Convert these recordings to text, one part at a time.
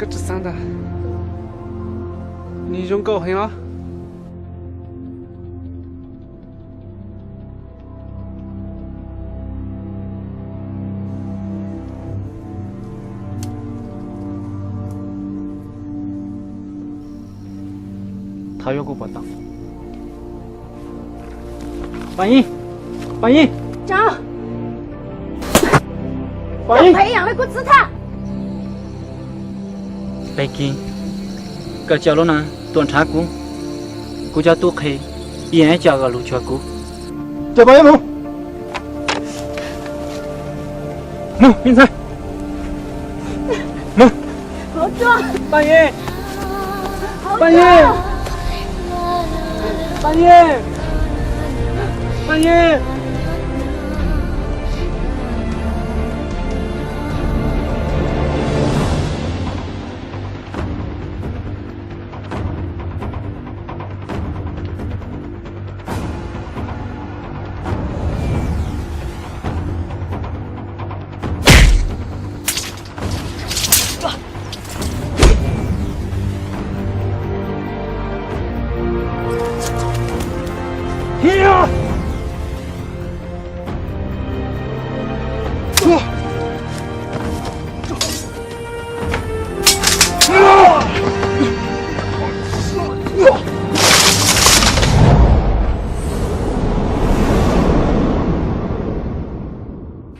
个这三的，你用高兴啊？他要给我报答。反应，反应，走，反应！培养了个姿态。北京，个角落呢，端茶姑，姑家多开，演家个路圈姑。这把门，门，明才，门，好壮，半夜，好半夜，壮。半夜，半夜。呀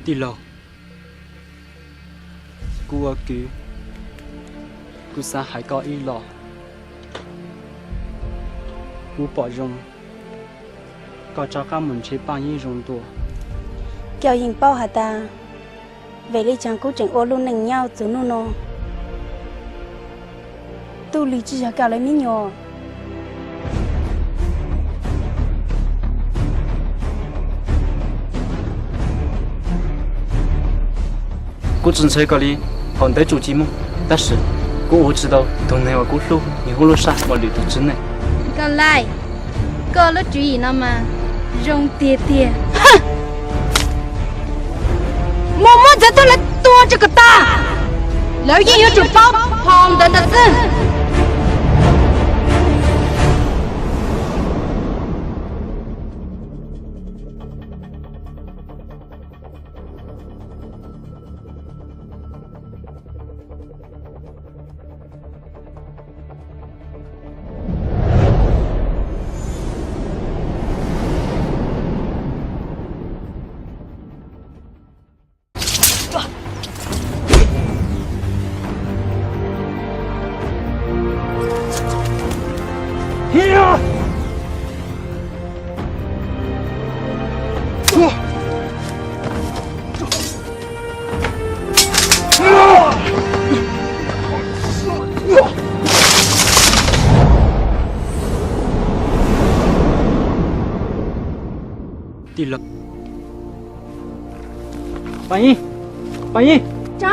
！đi lâu cua cứu cua sa hải có ý lò cua bỏ rong có cho các mình chế bao nhiêu rong tua Kéo hình bao hả ta. Vậy lấy chẳng cố trình ô luôn nâng nhau từ nô nô. Tu lý chỉ cho kéo lấy mí nhỏ. cô真猜个哩，好在主节目，但是我知道东南亚古路你葫芦沙我里头之内。Còn lại, có lúc chú ý nào mà rong tia tia. Hả? Một món giờ tôi là tua cho cái ta. Lão gì ở chụp bóng, hòn đần đần dân.呀！đi lập反应，反应，走，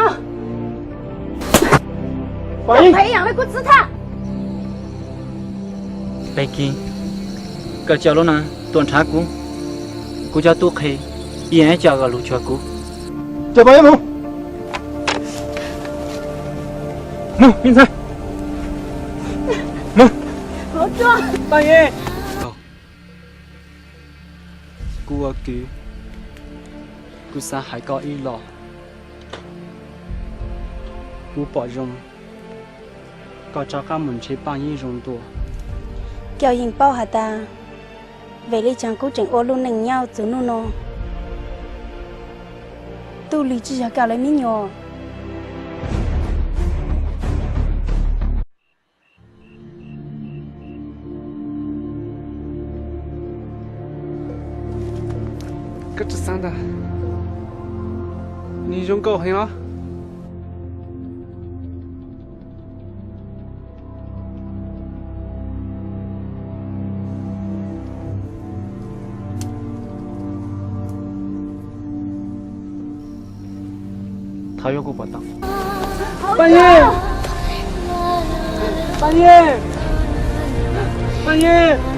反应！培养了个姿态。北京，个角落呢，端茶姑，姑家多开，演家个路圈姑。这把门，门，明才，门，好壮，半夜。cua cứu cua sa hải có ý lò cua bỏ rong có cho các mình chế bao nhiêu rong tua Kéo hình bao hả ta. Vậy lấy chẳng cố trình ô luôn nâng nhau từ nô nô. Tu lý chỉ cho kéo lấy mí nhỏ. cái这三的，你用高兴啊？他要给我报答。半夜，半夜，半夜。